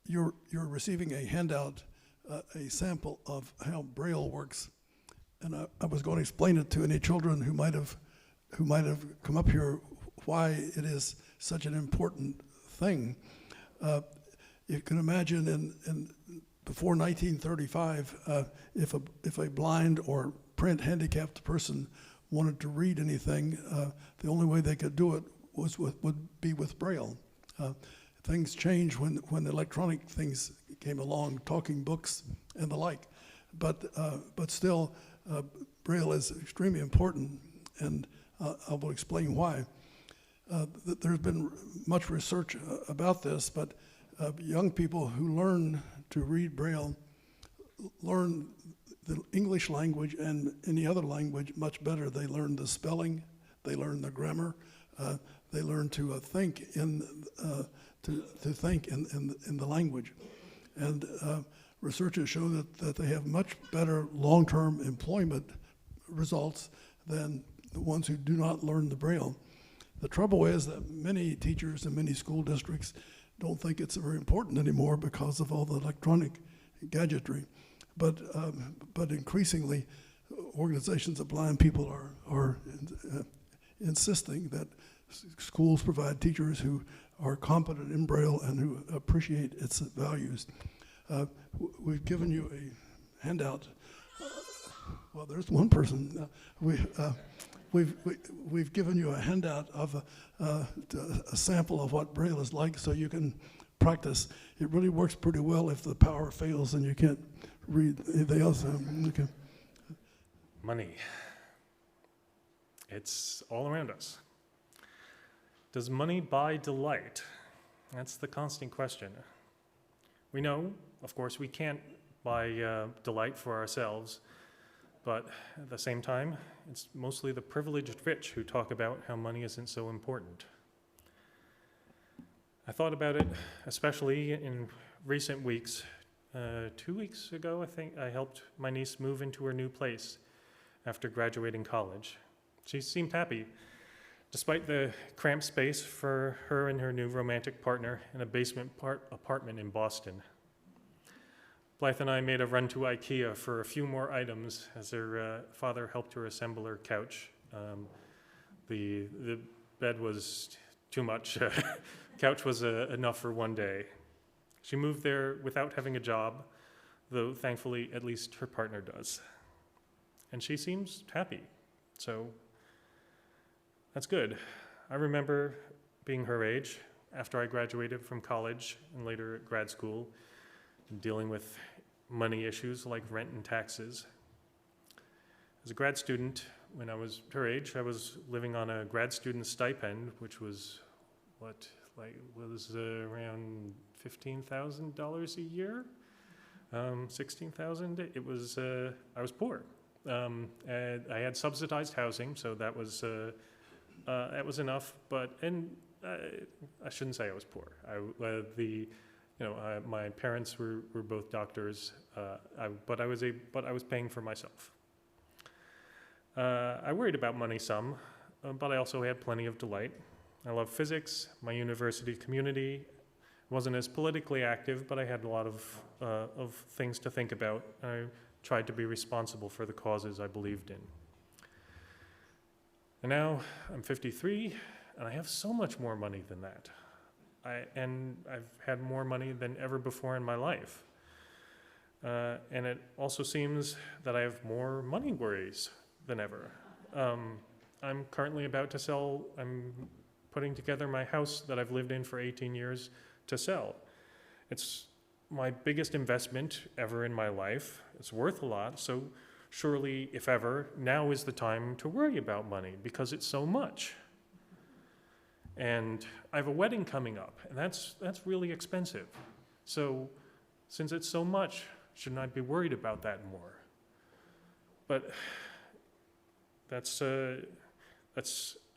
you're receiving a handout, a sample of how Braille works, and I was going to explain it to any children who might have come up here, why it is such an important thing. You can imagine in before 1935, if a blind or print handicapped person wanted to read anything, the only way they could do it would be with Braille. Things changed when electronic things came along, talking books and the like, but still, Braille is extremely important, and I will explain why. There's been much research about this, but young people who learn to read Braille learn the English language and any other language much better. They learn the spelling, they learn the grammar, they learn to think in the language, and researchers show that they have much better long-term employment results than the ones who do not learn the Braille. The trouble is that many teachers in many school districts don't think it's very important anymore because of all the electronic gadgetry. But increasingly, organizations of blind people are insisting that schools provide teachers who are competent in Braille and who appreciate its values. We've given you a handout. Well, there's one person. We've given you a handout of a sample of what Braille is like, so you can practice. It really works pretty well if the power fails and you can't read anything else. Okay. Money. It's all around us. Does money buy delight? That's the constant question. We know, of course, we can't buy delight for ourselves, but at the same time, it's mostly the privileged rich who talk about how money isn't so important. I thought about it, especially in recent weeks. 2 weeks ago, I think, I helped my niece move into her new place after graduating college. She seemed happy, despite the cramped space for her and her new romantic partner in a basement apartment in Boston. Blythe and I made a run to IKEA for a few more items as her father helped her assemble her couch. The bed was too much. Couch was enough for one day. She moved there without having a job, though thankfully at least her partner does. And she seems happy, so that's good. I remember being her age after I graduated from college and later at grad school, dealing with money issues like rent and taxes. As a grad student, when I was her age, I was living on a grad student stipend, which was around $15,000 a year, 16,000. It was I was poor. And I had subsidized housing, so that was enough. But I shouldn't say I was poor. My parents were both doctors, but I was paying for myself. I worried about money some, but I also had plenty of delight. I love physics, my university community. Wasn't as politically active, but I had a lot of things to think about. I tried to be responsible for the causes I believed in. And now I'm 53, and I have so much more money than that. I've had more money than ever before in my life. And it also seems that I have more money worries than ever. I'm currently about to sell, I'm putting together my house that I've lived in for 18 years to sell. It's my biggest investment ever in my life. It's worth a lot, so surely, if ever, now is the time to worry about money because it's so much. And I have a wedding coming up, and that's really expensive. So since it's so much, shouldn't I be worried about that more? But that's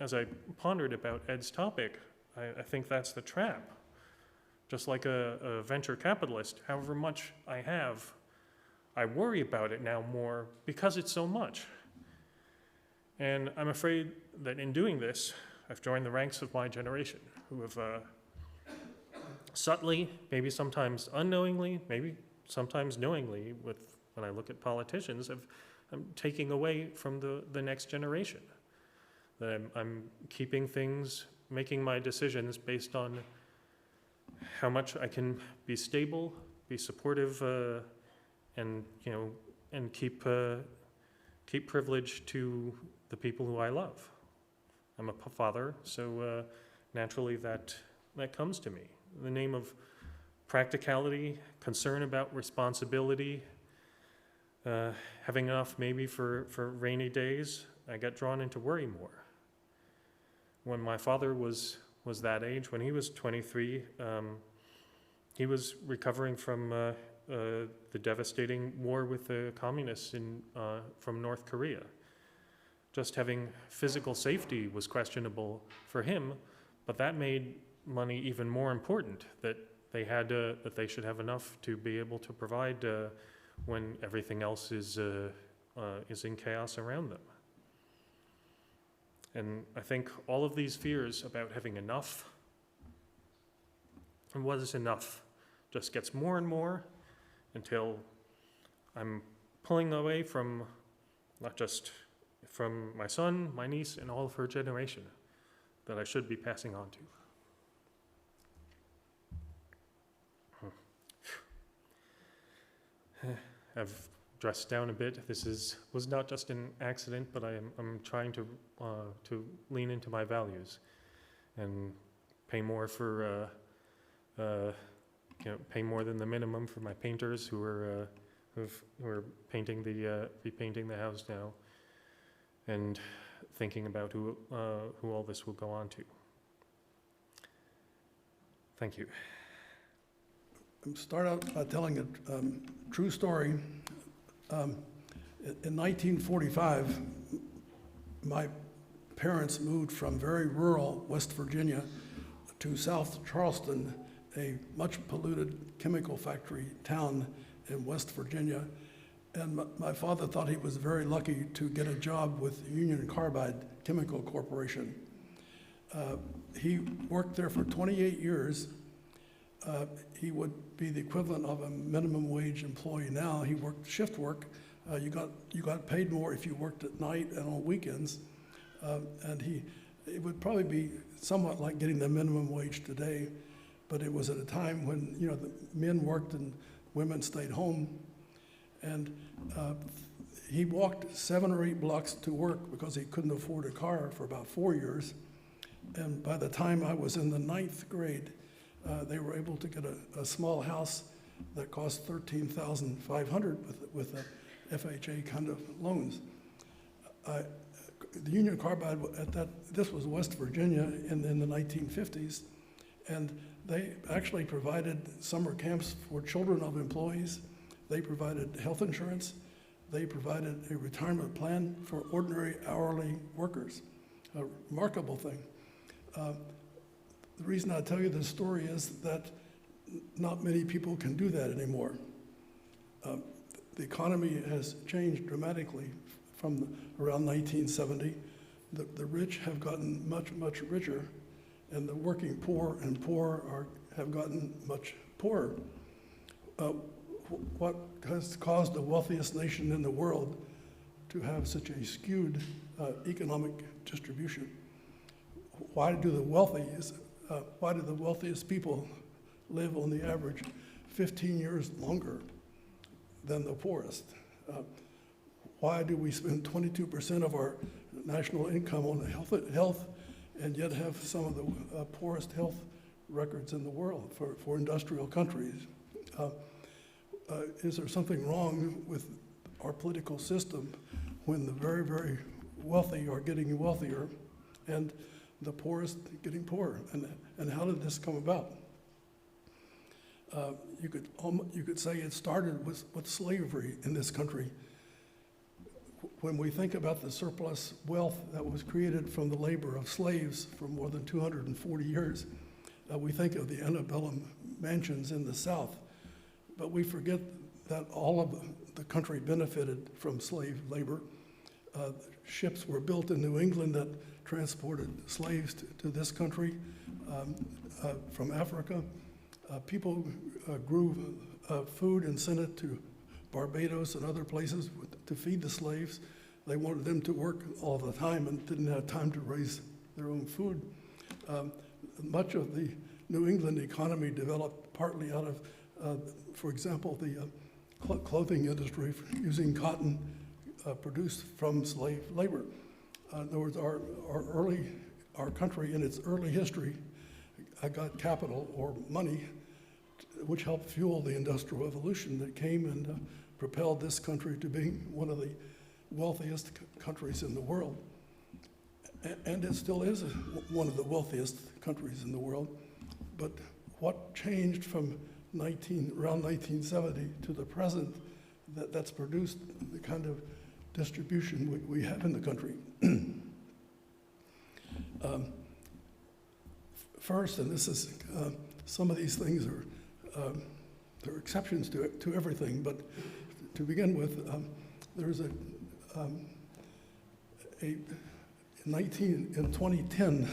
as I pondered about Ed's topic, I think that's the trap. Just like a venture capitalist, however much I have, I worry about it now more because it's so much. And I'm afraid that in doing this, I've joined the ranks of my generation who have subtly, maybe sometimes unknowingly, maybe sometimes knowingly, when I look at politicians, I'm taking away from the next generation. That I'm keeping things, making my decisions based on how much I can be stable, be supportive, and keep privilege to the people who I love. I'm a father, so naturally that comes to me. In the name of practicality, concern about responsibility, having enough maybe for rainy days, I got drawn into worry more. When my father was that age, when he was 23, he was recovering from the devastating war with the communists from North Korea. Just having physical safety was questionable for him, but that made money even more important, that they should have enough to be able to provide when everything else is in chaos around them. And I think all of these fears about having enough, and what is enough, just gets more and more until I'm pulling away from, not just from my son, my niece, and all of her generation that I should be passing on to. I've dressed down a bit. This was not just an accident, but I'm trying to lean into my values and pay more for pay more than the minimum for my painters who are repainting the house now, and thinking about who all this will go on to. Thank you. Start out by telling a true story. In 1945, my parents moved from very rural West Virginia to South Charleston, a much polluted chemical factory town in West Virginia. And my father thought he was very lucky to get a job with Union Carbide Chemical Corporation. He worked there for 28 years. He would be the equivalent of a minimum wage employee now. He worked shift work. You got paid more if you worked at night and on weekends. And it would probably be somewhat like getting the minimum wage today, but it was at a time when the men worked and women stayed home. And he walked 7 or 8 blocks to work because he couldn't afford a car for about 4 years. And by the time I was in the 9th grade, they were able to get a small house that cost $13,500 with a FHA kind of loans. The Union Carbide this was West Virginia in the 1950s, and they actually provided summer camps for children of employees. They provided health insurance. They provided a retirement plan for ordinary hourly workers. A remarkable thing. The reason I tell you this story is that not many people can do that anymore. The economy has changed dramatically from around 1970. The rich have gotten much, much richer, and the working poor have gotten much poorer. What has caused the wealthiest nation in the world to have such a skewed economic distribution? Why do the wealthiest people live on the average 15 years longer than the poorest? Why do we spend 22% of our national income on health and yet have some of the poorest health records in the world for industrial countries? Is there something wrong with our political system when the very, very wealthy are getting wealthier and the poorest getting poorer? And how did this come about? You could say it started with slavery in this country. When we think about the surplus wealth that was created from the labor of slaves for more than 240 years, we think of the antebellum mansions in the South, but we forget that all of the country benefited from slave labor. Ships were built in New England that transported slaves to this country from Africa. People grew food and sent it to Barbados and other places to feed the slaves. They wanted them to work all the time and didn't have time to raise their own food. Much of the New England economy developed partly out of, for example, the clothing industry using cotton produced from slave labor. In other words, our country in its early history got capital or money, which helped fuel the Industrial Revolution that came and propelled this country to being one of the wealthiest countries in the world. And it still is one of the wealthiest countries in the world. But what changed from around 1970 to the present that's produced the kind of distribution we have in the country? First, and this is, some of these things are, there are exceptions to everything, but to begin with, there's in 2010,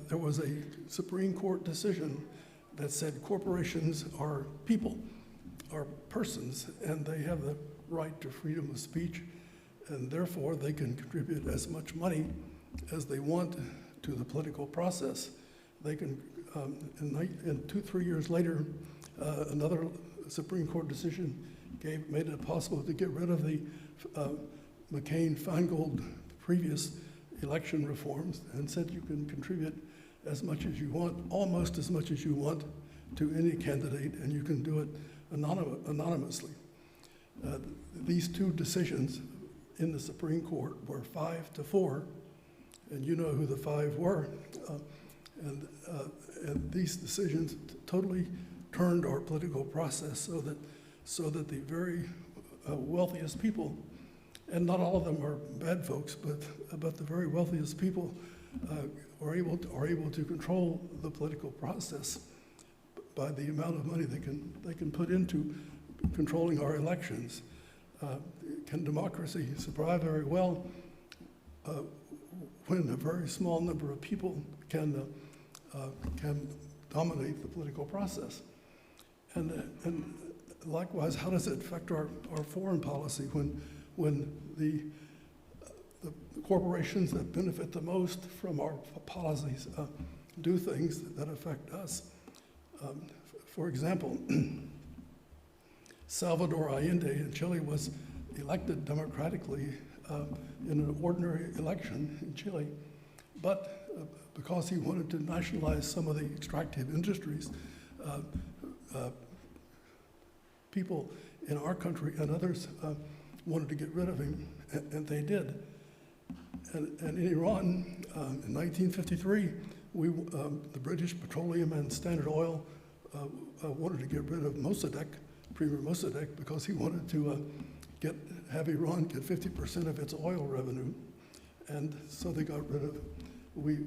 there was a Supreme Court decision that said corporations are people, are persons, and they have the right to freedom of speech, and therefore they can contribute as much money as they want to the political process. They can, and 2-3 years later, another Supreme Court decision made it possible to get rid of the McCain-Feingold previous election reforms and said you can contribute as much as you want, almost as much as you want to any candidate, and you can do it anonymously. These two decisions in the Supreme Court were 5-4, and you know who the 5 were. And these decisions totally turned our political process so that the very wealthiest people, and not all of them are bad folks, but the very wealthiest people are able to control the political process by the amount of money they can put into controlling our elections. Can democracy survive very well when a very small number of people can dominate the political process? And likewise, how does it affect our foreign policy when the corporations that benefit the most from our policies do things that affect us? For example, Salvador Allende in Chile was elected democratically in an ordinary election in Chile, but because he wanted to nationalize some of the extractive industries, people in our country and others wanted to get rid of him, and they did. And in Iran, in 1953, the British Petroleum and Standard Oil wanted to get rid of Mossadegh, Premier Mossadegh, because he wanted to have Iran get 50% of its oil revenue. And so they got rid of, we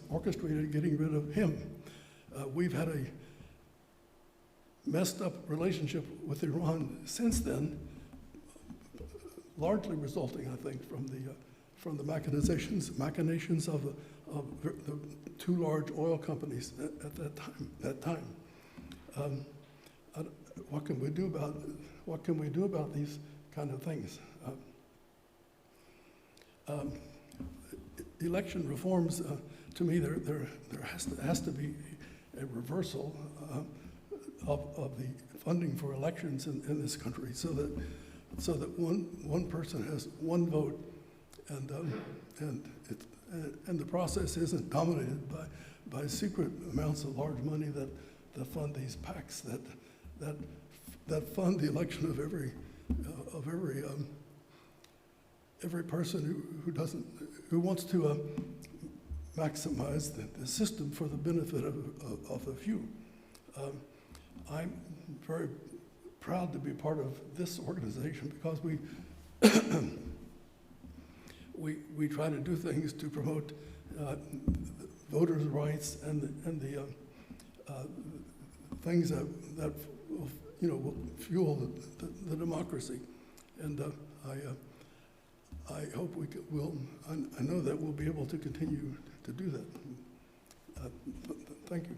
orchestrated getting rid of him. We've had a messed up relationship with Iran since then, largely resulting, I think, from the machinations of the two large oil companies at that time. What can we do about these kind of things? Election reforms, to me, there has to be a reversal of the funding for elections in this country, so that one person has one vote, and the process isn't dominated by secret amounts of large money that fund these PACs that fund the election of every person who wants to maximize the system for the benefit of the few. I'm very proud to be part of this organization because we try to do things to promote voters' rights and the things that will fuel the democracy. And I hope I know that we'll be able to continue to do that. Thank you.